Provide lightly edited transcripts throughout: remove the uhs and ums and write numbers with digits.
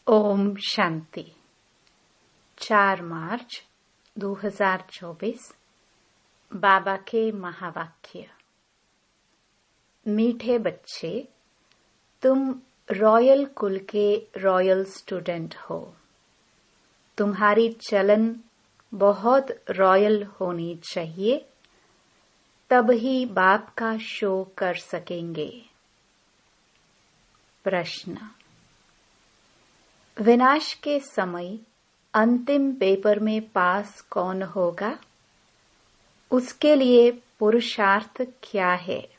ओम शांति। 4 मार्च 2024 बाबा के महावाक्य। मीठे बच्चे, तुम रॉयल कुल के रॉयल स्टूडेंट हो। तुम्हारी चलन बहुत रॉयल होनी चाहिए, तब ही बाप का शो कर सकेंगे। प्रश्न। विनाश के समय अंतिम पेपर में पास कौन होगा? उसके लिए पुरुषार्थ क्या है?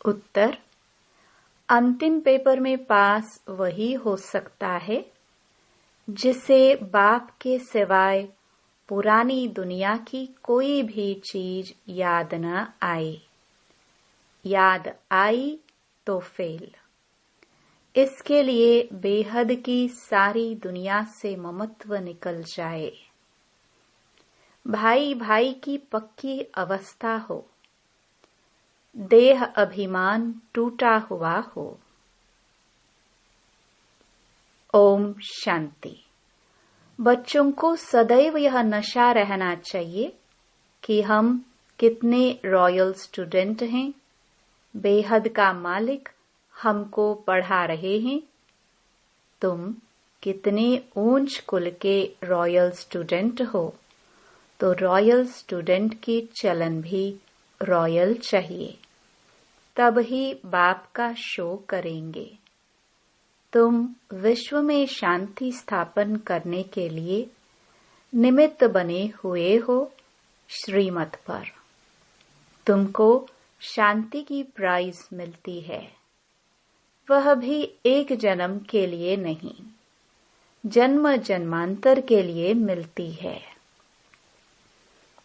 उत्तर। अंतिम पेपर में पास वही हो सकता है जिसे बाप के सिवाय पुरानी दुनिया की कोई भी चीज याद न आए। याद आई तो फेल। इसके लिए बेहद की सारी दुनिया से ममत्व निकल जाए। भाई भाई की पक्की अवस्था हो। देह अभिमान टूटा हुआ हो। ओम शांति। बच्चों को सदैव यह नशा रहना चाहिए कि हम कितने रॉयल स्टूडेंट हैं। बेहद का मालिक हमको पढ़ा रहे हैं। तुम कितने ऊंच कुल के रॉयल स्टूडेंट हो, तो रॉयल स्टूडेंट की चलन भी रॉयल चाहिए, तब ही बाप का शो करेंगे। तुम विश्व में शांति स्थापन करने के लिए निमित्त बने हुए हो श्रीमत पर। तुमको शांति की प्राइज मिलती है, वह भी एक जन्म के लिए नहीं, जन्म जन्मांतर के लिए मिलती है।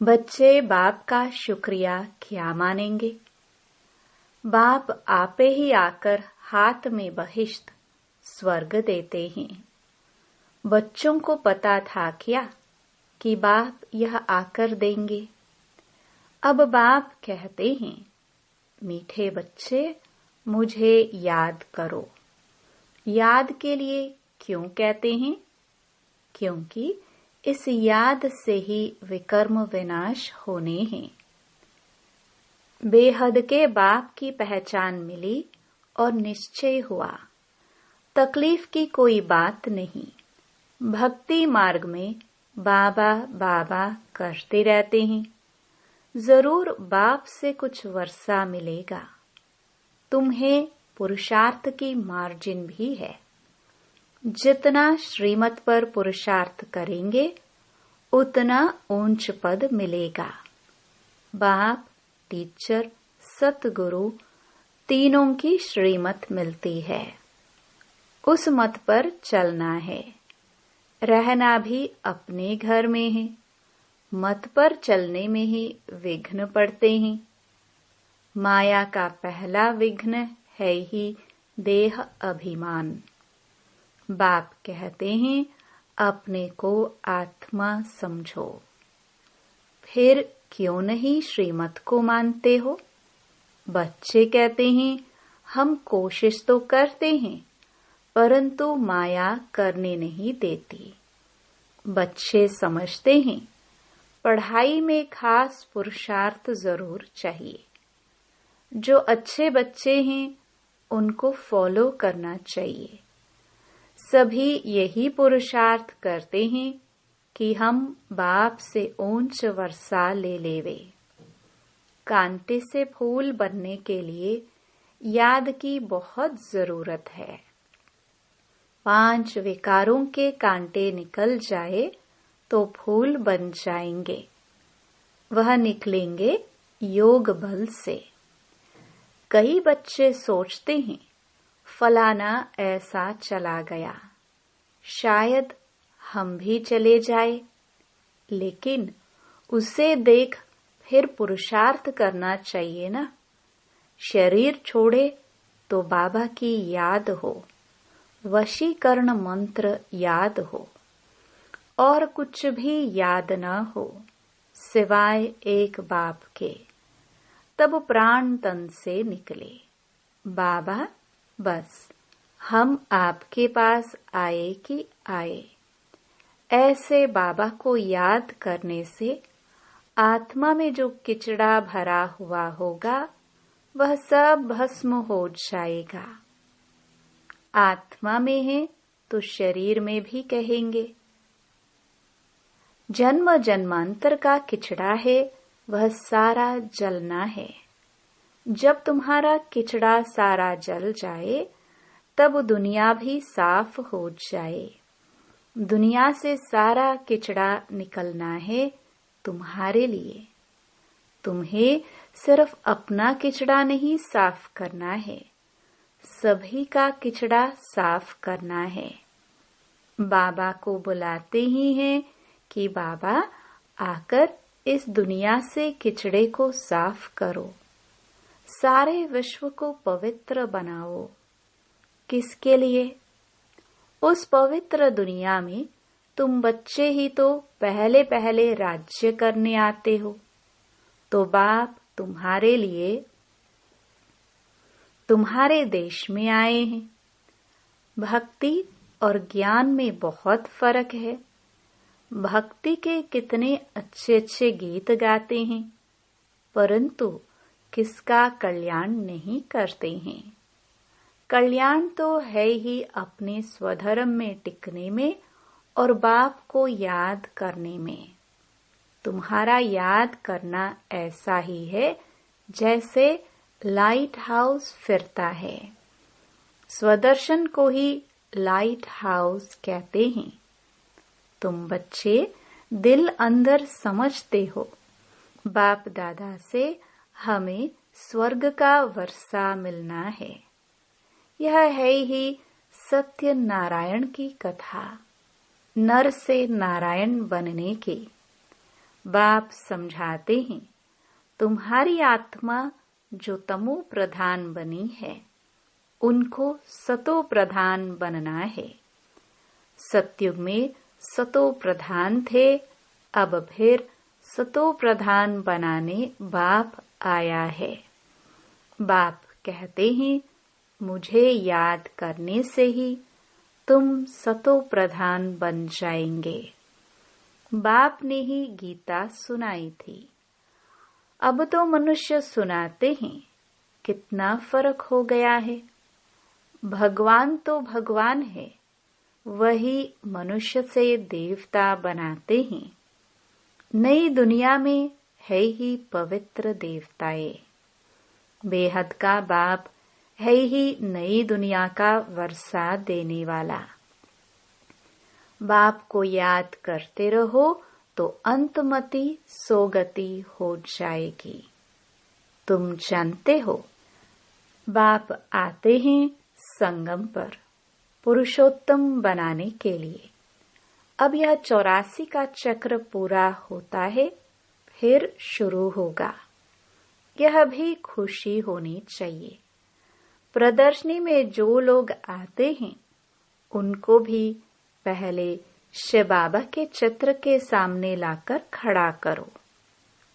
बच्चे बाप का शुक्रिया क्या मानेंगे? बाप आपे ही आकर हाथ में बहिश्त स्वर्ग देते हैं। बच्चों को पता था क्या कि बाप यह आकर देंगे? अब बाप कहते हैं, मीठे बच्चे, मुझे याद करो। याद के लिए क्यों कहते हैं? क्योंकि इस याद से ही विकर्म विनाश होने हैं। बेहद के बाप की पहचान मिली और निश्चय हुआ। तकलीफ की कोई बात नहीं। भक्ति मार्ग में बाबा बाबा करते रहते हैं। जरूर बाप से कुछ वर्षा मिलेगा। तुम्हें पुरुषार्थ की मार्जिन भी है। जितना श्रीमत पर पुरुषार्थ करेंगे, उतना ऊंच पद मिलेगा। बाप, टीचर, सतगुरु तीनों की श्रीमत मिलती है। उस मत पर चलना है। रहना भी अपने घर में है। मत पर चलने में ही विघ्न पड़ते हैं। माया का पहला विघ्न है ही देह अभिमान। बाप कहते हैं, अपने को आत्मा समझो। फिर क्यों नहीं श्रीमत को मानते हो? बच्चे कहते हैं, हम कोशिश तो करते हैं, परंतु माया करने नहीं देती। बच्चे समझते हैं, पढ़ाई में खास पुरुषार्थ जरूर चाहिए। जो अच्छे बच्चे हैं, उनको फॉलो करना चाहिए। सभी यही पुरुषार्थ करते हैं कि हम बाप से ऊंच वर्षा ले लेवे। कांटे से फूल बनने के लिए याद की बहुत जरूरत है। 5 विकारों के कांटे निकल जाए तो फूल बन जाएंगे। वह निकलेंगे योग बल से। कई बच्चे सोचते हैं, फलाना ऐसा चला गया, शायद हम भी चले जाए। लेकिन उसे देख फिर पुरुषार्थ करना चाहिए ना। शरीर छोड़े तो बाबा की याद हो, वशीकरण मंत्र याद हो, और कुछ भी याद न हो सिवाय एक बाप के। तब प्राण तन से निकले। बाबा, बस हम आपके पास आए कि आए। ऐसे बाबा को याद करने से आत्मा में जो किचड़ा भरा हुआ होगा वह सब भस्म हो जाएगा। आत्मा में है तो शरीर में भी कहेंगे। जन्म जन्मांतर का किचड़ा है वह सारा जलना है। जब तुम्हारा किचड़ा सारा जल जाए तब दुनिया भी साफ हो जाए। दुनिया से सारा किचड़ा निकलना है तुम्हारे लिए। तुम्हें सिर्फ अपना किचड़ा नहीं साफ करना है, सभी का किचड़ा साफ करना है। बाबा को बुलाते ही हैं कि बाबा आकर इस दुनिया से किचड़े को साफ करो, सारे विश्व को पवित्र बनाओ। किसके लिए? उस पवित्र दुनिया में तुम बच्चे ही तो पहले पहले राज्य करने आते हो, तो बाप तुम्हारे लिए तुम्हारे देश में आए हैं। भक्ति और ज्ञान में बहुत फर्क है। भक्ति के कितने अच्छे अच्छे गीत गाते हैं, परंतु किसका कल्याण नहीं करते हैं। कल्याण तो है ही अपने स्वधर्म में टिकने में और बाप को याद करने में। तुम्हारा याद करना ऐसा ही है जैसे लाइट हाउस फिरता है। स्वदर्शन को ही लाइट हाउस कहते हैं। तुम बच्चे दिल अंदर समझते हो, बाप दादा से हमें स्वर्ग का वर्षा मिलना है। यह है ही सत्य नारायण की कथा, नर से नारायण बनने की। बाप समझाते हैं तुम्हारी आत्मा जो तमो प्रधान बनी है उनको सतो प्रधान बनना है। सतयुग में सतो प्रधान थे, अब फिर सतो प्रधान बनाने बाप आया है। बाप कहते हैं मुझे याद करने से ही तुम सतो प्रधान बन जाएंगे। बाप ने ही गीता सुनाई थी, अब तो मनुष्य सुनाते हैं। कितना फर्क हो गया है। भगवान तो भगवान है, वही मनुष्य से देवता बनाते हैं। नई दुनिया में है ही पवित्र देवताएं। बेहद का बाप है ही नई दुनिया का वर्षा देने वाला। बाप को याद करते रहो तो अंतमति सोगति हो जाएगी। तुम जानते हो बाप आते हैं संगम पर पुरुषोत्तम बनाने के लिए। अब यह 84 का चक्र पूरा होता है, फिर शुरू होगा। यह भी खुशी होनी चाहिए। प्रदर्शनी में जो लोग आते हैं उनको भी पहले शिव बाबा के चित्र के सामने लाकर खड़ा करो।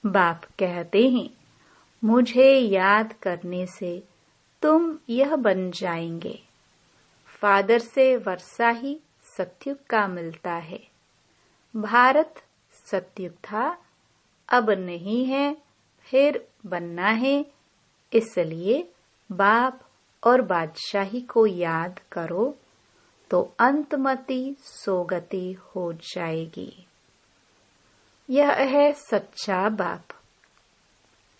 बाप कहते हैं मुझे याद करने से तुम यह बन जाएंगे। फादर से वर्षा ही सतयुग का मिलता है। भारत सतयुग था, अब नहीं है, फिर बनना है। इसलिए बाप और बादशाही को याद करो तो अंतमति सोगति हो जाएगी। यह है सच्चा बाप।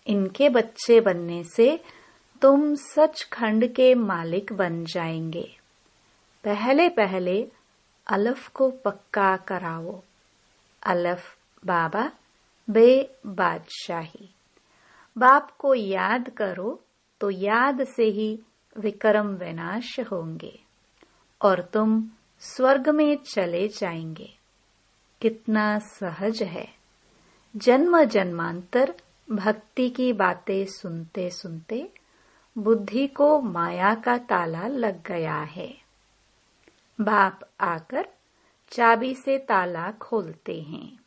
इनके बच्चे बनने से तुम सचखंड के मालिक बन जाएंगे। पहले पहले अलफ को पक्का कराओ। अलफ बाबा, बे बादशाही। बाप को याद करो तो याद से ही विक्रम विनाश होंगे और तुम स्वर्ग में चले जाएंगे। कितना सहज है। जन्म जन्मांतर भक्ति की बातें सुनते सुनते बुद्धि को माया का ताला लग गया है। बाप आकर चाबी से ताला खोलते हैं।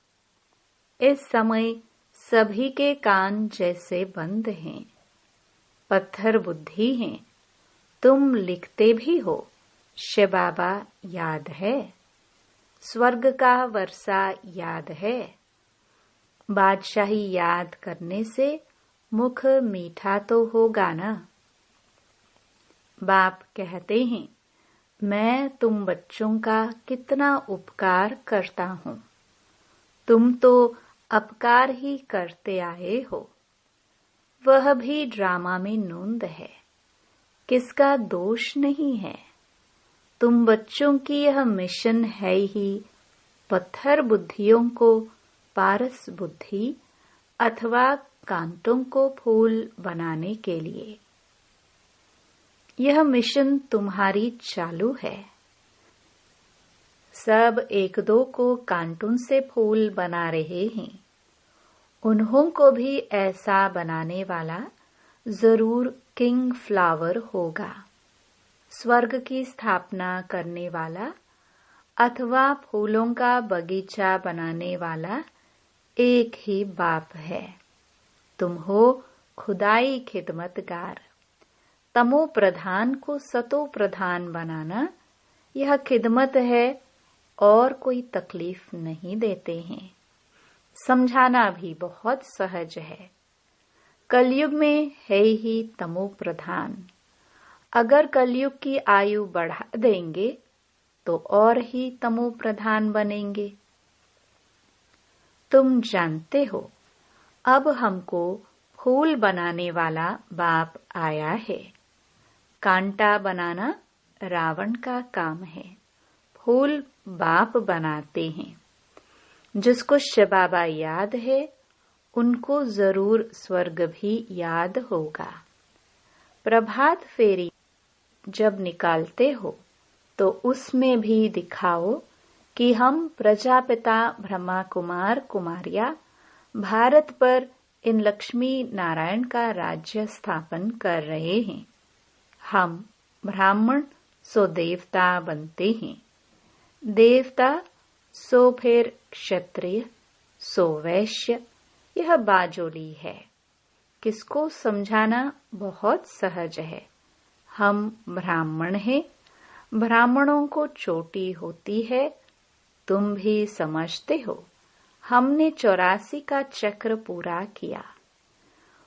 इस समय सभी के कान जैसे बंद हैं। पत्थर बुद्धि हैं। तुम लिखते भी हो शिव बाबा याद है, स्वर्ग का वर्षा याद है। बादशाही याद करने से मुख मीठा तो होगा ना। बाप कहते हैं, मैं तुम बच्चों का कितना उपकार करता हूँ। तुम तो अपकार ही करते आए हो। वह भी ड्रामा में नोंद है, किसका दोष नहीं है। तुम बच्चों की यह मिशन है ही पत्थर बुद्धियों को पारस बुद्धि अथवा कांटों को फूल बनाने के लिए। यह मिशन तुम्हारी चालू है। सब एक दो को कांटों से फूल बना रहे हैं। उन्हों को भी ऐसा बनाने वाला जरूर किंग फ्लावर होगा। स्वर्ग की स्थापना करने वाला अथवा फूलों का बगीचा बनाने वाला एक ही बाप है। तुम हो खुदाई खिदमतगार। तमो प्रधान को सतो प्रधान बनाना यह खिदमत है और कोई तकलीफ नहीं देते हैं। समझाना भी बहुत सहज है। कलयुग में है ही तमो प्रधान। अगर कलयुग की आयु बढ़ा देंगे तो और ही तमो प्रधान बनेंगे। तुम जानते हो, अब हमको फूल बनाने वाला बाप आया है। कांटा बनाना रावण का काम है, फूल बाप बनाते हैं। जिसको शिव बाबा याद है उनको जरूर स्वर्ग भी याद होगा। प्रभात फेरी जब निकालते हो तो उसमें भी दिखाओ कि हम प्रजापिता ब्रह्मा कुमार कुमारिया भारत पर इन लक्ष्मी नारायण का राज्य स्थापन कर रहे हैं। हम ब्राह्मण सो देवता बनते हैं, देवता सो फिर क्षत्रिय सो वैश्य। यह बाजोली है। किसको समझाना बहुत सहज है। हम ब्राह्मण हैं, ब्राह्मणों को चोटी होती है। तुम भी समझते हो, हमने 84 का चक्र पूरा किया।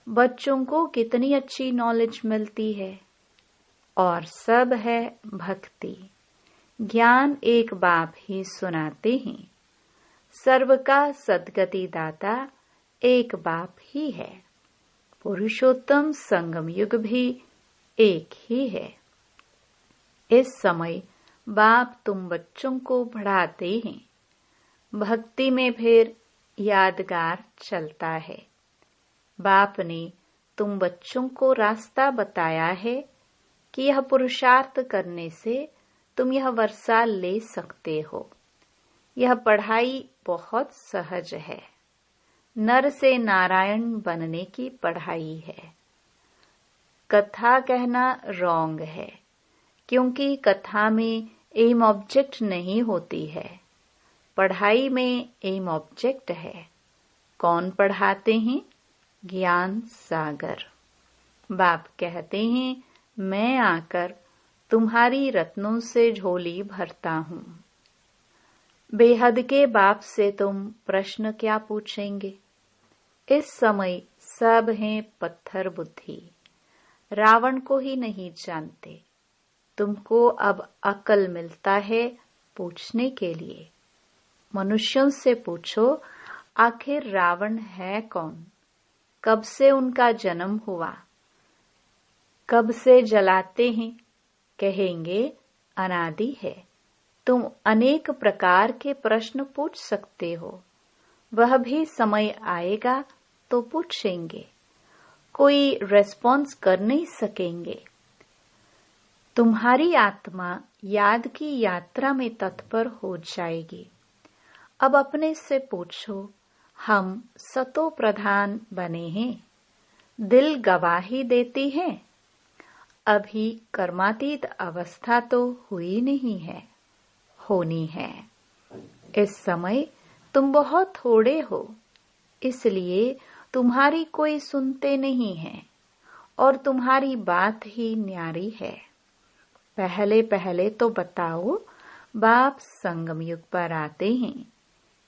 बच्चों को कितनी अच्छी नॉलेज मिलती है। और सब है भक्ति। ज्ञान एक बाप ही सुनाते हैं। सर्व का सद्गति दाता एक बाप ही है। पुरुषोत्तम संगम युग भी एक ही है। इस समय बाप तुम बच्चों को बढ़ाते हैं। भक्ति में फिर यादगार चलता है। बाप ने तुम बच्चों को रास्ता बताया है कि यह पुरुषार्थ करने से तुम यह वर्षा ले सकते हो। यह पढ़ाई बहुत सहज है। नर से नारायण बनने की पढ़ाई है। कथा कहना रॉन्ग है, क्योंकि कथा में एम ऑब्जेक्ट नहीं होती है। पढ़ाई में एम ऑब्जेक्ट है। कौन पढ़ाते हैं? ज्ञान सागर। बाप कहते हैं, मैं आकर तुम्हारी रत्नों से झोली भरता हूँ। बेहद के बाप से तुम प्रश्न क्या पूछेंगे? इस समय सब हैं पत्थर बुद्धि, रावण को ही नहीं जानते। तुमको अब अकल मिलता है पूछने के लिए। मनुष्यों से पूछो, आखिर रावण है कौन? कब से उनका जन्म हुआ? कब से जलाते हैं? कहेंगे अनादि है। तुम अनेक प्रकार के प्रश्न पूछ सकते हो। वह भी समय आएगा तो पूछेंगे, कोई रेस्पॉन्स कर नहीं सकेंगे। तुम्हारी आत्मा याद की यात्रा में तत्पर हो जाएगी। अब अपने से पूछो, हम सतो प्रधान बने हैं? दिल गवाही देती है। अभी कर्मातीत अवस्था तो हुई नहीं है, होनी है। इस समय तुम बहुत थोड़े हो, इसलिए तुम्हारी कोई सुनते नहीं है और तुम्हारी बात ही न्यारी है। पहले पहले तो बताओ, बाप संगम युग पर आते हैं।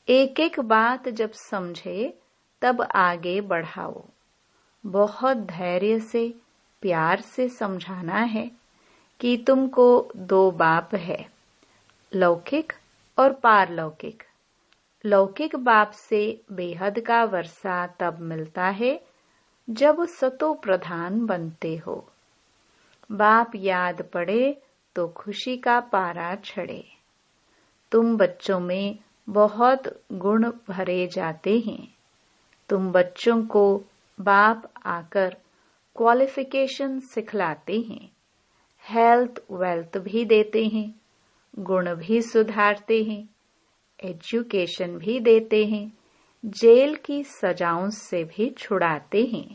एक एक बात जब समझे तब आगे बढ़ाओ। बहुत धैर्य से, प्यार से समझाना है कि तुमको 2 बाप है, लौकिक और पारलौकिक। लौकिक बाप से बेहद का वर्षा तब मिलता है जब सतो प्रधान बनते हो। बाप याद पड़े तो खुशी का पारा चढ़े। तुम बच्चों में बहुत गुण भरे जाते हैं। तुम बच्चों को बाप आकर क्वालिफिकेशन सिखलाते हैं, हेल्थ वेल्थ भी देते हैं, गुण भी सुधारते हैं, एजुकेशन भी देते हैं, जेल की सजाओं से भी छुड़ाते हैं।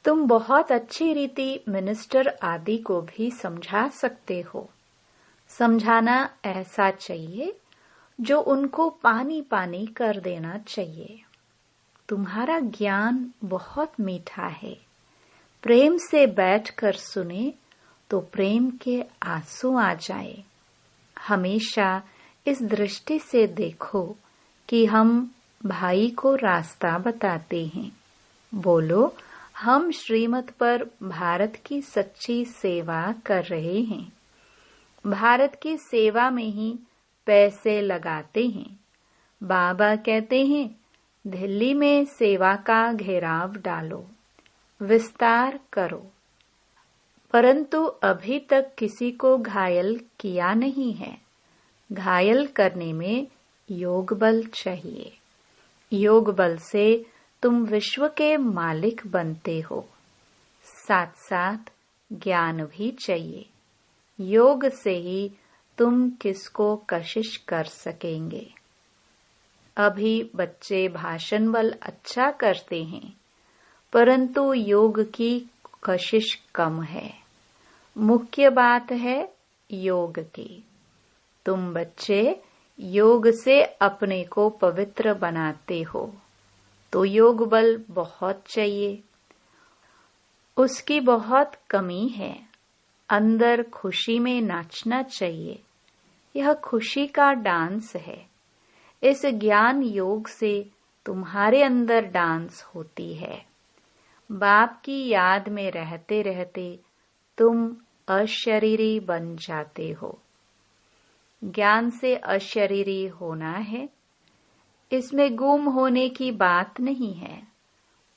तुम बहुत अच्छी रीति मिनिस्टर आदि को भी समझा सकते हो। समझाना ऐसा चाहिए जो उनको पानी पानी कर देना चाहिए। तुम्हारा ज्ञान बहुत मीठा है। प्रेम से बैठकर सुने तो प्रेम के आंसू आ जाए। हमेशा इस दृष्टि से देखो कि हम भाई को रास्ता बताते हैं। बोलो, हम श्रीमत पर भारत की सच्ची सेवा कर रहे हैं। भारत की सेवा में ही पैसे लगाते हैं। बाबा कहते हैं, दिल्ली में सेवा का घेराव डालो, विस्तार करो, परंतु अभी तक किसी को घायल किया नहीं है। घायल करने में योग बल चाहिए। योग बल से तुम विश्व के मालिक बनते हो। साथ साथ ज्ञान भी चाहिए। योग से ही तुम किसको कशिश कर सकेंगे। अभी बच्चे भाषण बल अच्छा करते हैं, परंतु योग की कशिश कम है। मुख्य बात है योग की। तुम बच्चे योग से अपने को पवित्र बनाते हो, तो योग बल बहुत चाहिए। उसकी बहुत कमी है। अंदर खुशी में नाचना चाहिए। यह खुशी का डांस है। इस ज्ञान योग से तुम्हारे अंदर डांस होती है। बाप की याद में रहते रहते तुम अशरीरी बन जाते हो। ज्ञान से अशरीरी होना है, इसमें गुम होने की बात नहीं है।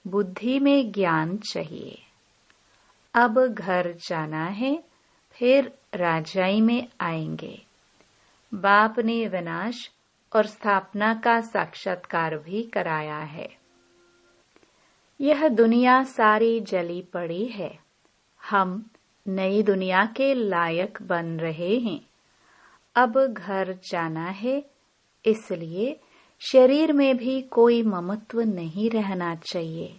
बुद्धि में ज्ञान चाहिए। अब घर जाना है, फिर राजाई में आएंगे। बाप ने विनाश और स्थापना का साक्षात्कार भी कराया है। यह दुनिया सारी जली पड़ी है। हम नई दुनिया के लायक बन रहे हैं। अब घर जाना है, इसलिए शरीर में भी कोई ममत्व नहीं रहना चाहिए।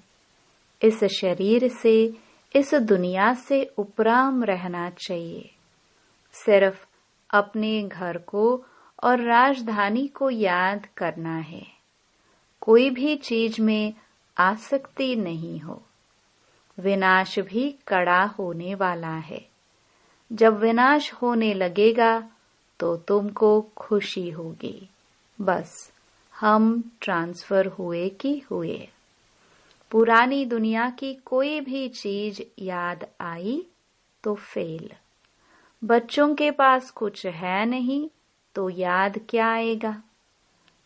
इस शरीर से, इस दुनिया से उपराम रहना चाहिए। सिर्फ अपने घर को और राजधानी को याद करना है। कोई भी चीज में आसक्ति नहीं हो। विनाश भी कड़ा होने वाला है। जब विनाश होने लगेगा तो तुमको खुशी होगी। बस हम ट्रांसफर हुए कि हुए। पुरानी दुनिया की कोई भी चीज याद आई तो फेल। बच्चों के पास कुछ है नहीं तो याद क्या आएगा।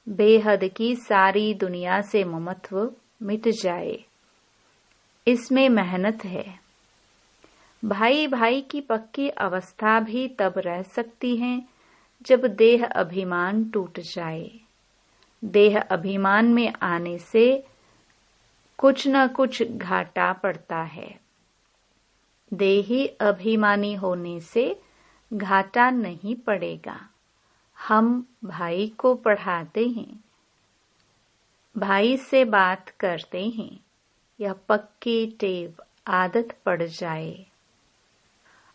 बेहद की सारी दुनिया से ममत्व मिट जाए, इसमें मेहनत है। भाई भाई की पक्की अवस्था भी तब रह सकती है जब देह अभिमान टूट जाए। देह अभिमान में आने से कुछ न कुछ घाटा पड़ता है। देही अभिमानी होने से घाटा नहीं पड़ेगा। हम भाई को पढ़ाते हैं, भाई से बात करते हैं। यह पक्की टेव आदत पड़ जाए।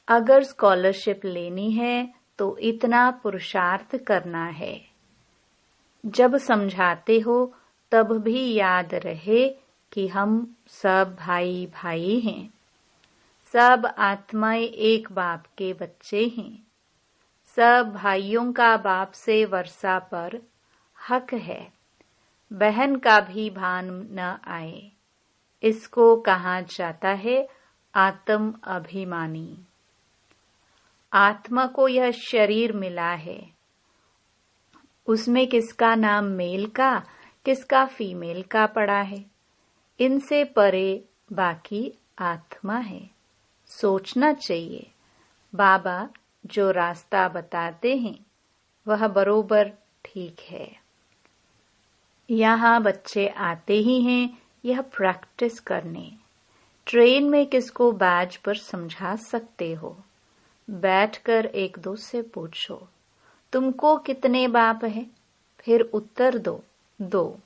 अगर स्कॉलरशिप लेनी है तो इतना पुरुषार्थ करना है। जब समझाते हो तब भी याद रहे कि हम सब भाई भाई हैं। सब आत्माएं एक बाप के बच्चे हैं। सब भाइयों का बाप से वर्षा पर हक है। बहन का भी भान न आए, इसको कहा जाता है आत्म अभिमानी। आत्मा को यह शरीर मिला है, उसमें किसका नाम मेल का किसका फीमेल का पड़ा है। इनसे परे बाकी आत्मा है। सोचना चाहिए, बाबा जो रास्ता बताते हैं वह बरोबर ठीक है। यहाँ बच्चे आते ही हैं यह प्रैक्टिस करने। ट्रेन में किसको बैज पर समझा सकते हो। बैठकर एक दो से पूछो, तुमको कितने बाप है? फिर उत्तर दो, 2।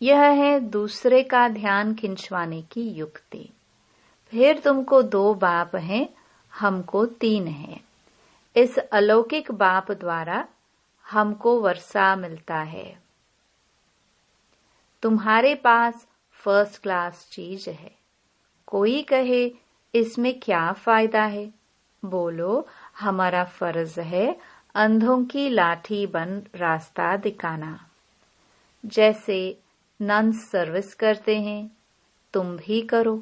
यह है दूसरे का ध्यान खिंचवाने की युक्ति। फिर तुमको 2 बाप हैं, हमको 3 हैं। इस अलौकिक बाप द्वारा हमको वर्षा मिलता है। तुम्हारे पास फर्स्ट क्लास चीज है। कोई कहे इसमें क्या फायदा है? बोलो, हमारा फर्ज है अंधों की लाठी बन रास्ता दिखाना। जैसे नन्स सर्विस करते हैं, तुम भी करो।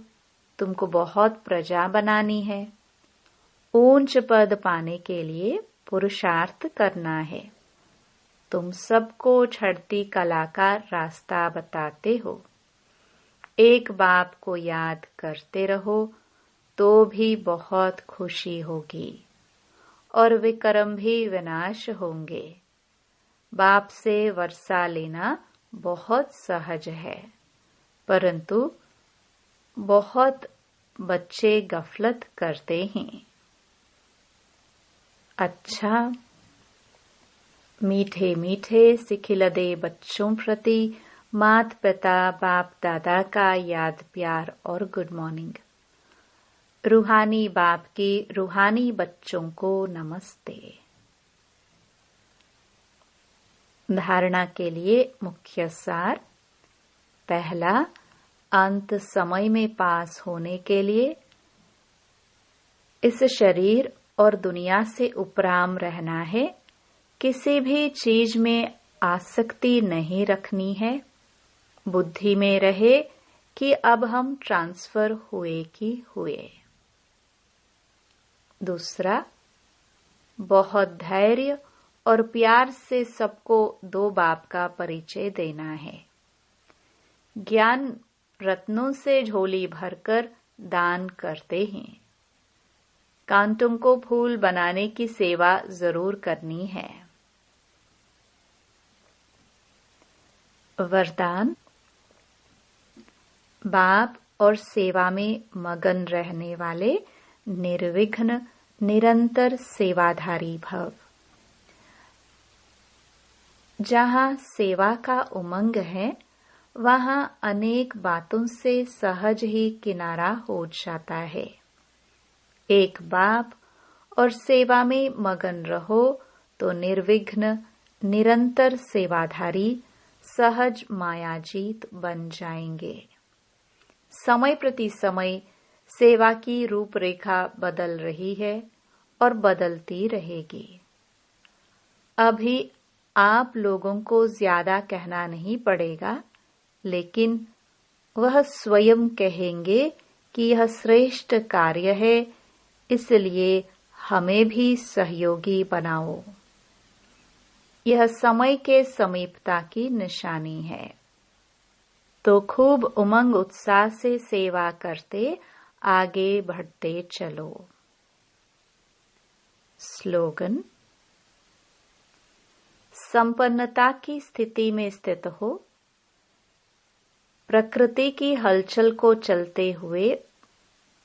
तुमको बहुत प्रजा बनानी है। ऊंच पद पाने के लिए पुरुषार्थ करना है। तुम सबको छड़ती कला का रास्ता बताते हो। एक बाप को याद करते रहो तो भी बहुत खुशी होगी और विक्रम भी विनाश होंगे। बाप से वर्षा लेना बहुत सहज है, परंतु बहुत बच्चे गफलत करते हैं। अच्छा, मीठे मीठे सिखिलदे बच्चों प्रति मात पिता बाप दादा का याद प्यार और गुड मॉर्निंग। रूहानी बाप की रूहानी बच्चों को नमस्ते। धारणा के लिए मुख्य सार। पहला, अंत समय में पास होने के लिए इस शरीर और दुनिया से उपराम रहना है। किसी भी चीज में आसक्ति नहीं रखनी है। बुद्धि में रहे कि अब हम ट्रांसफर हुए कि हुए। दूसरा, बहुत धैर्य और प्यार से सबको 2 बाप का परिचय देना है। ज्ञान रत्नों से झोली भरकर दान करते हैं। कांटों को फूल बनाने की सेवा जरूर करनी है। वरदान। बाप और सेवा में मगन रहने वाले निर्विघ्न निरंतर सेवाधारी भव। जहाँ सेवा का उमंग है, वहाँ अनेक बातों से सहज ही किनारा हो जाता है। एक बाप और सेवा में मगन रहो तो निर्विघ्न निरंतर सेवाधारी सहज मायाजीत बन जाएंगे। समय प्रति समय सेवा की रूपरेखा बदल रही है और बदलती रहेगी। अभी आप लोगों को ज्यादा कहना नहीं पड़ेगा, लेकिन वह स्वयं कहेंगे कि यह श्रेष्ठ कार्य है, इसलिए हमें भी सहयोगी बनाओ। यह समय के समीपता की निशानी है। तो खूब उमंग उत्साह से सेवा करते आगे बढ़ते चलो। स्लोगन। संपन्नता की स्थिति में स्थित हो। प्रकृति की हलचल को चलते हुए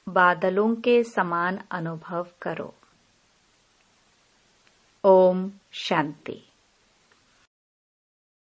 बादलों के समान अनुभव करो। ओम शांति।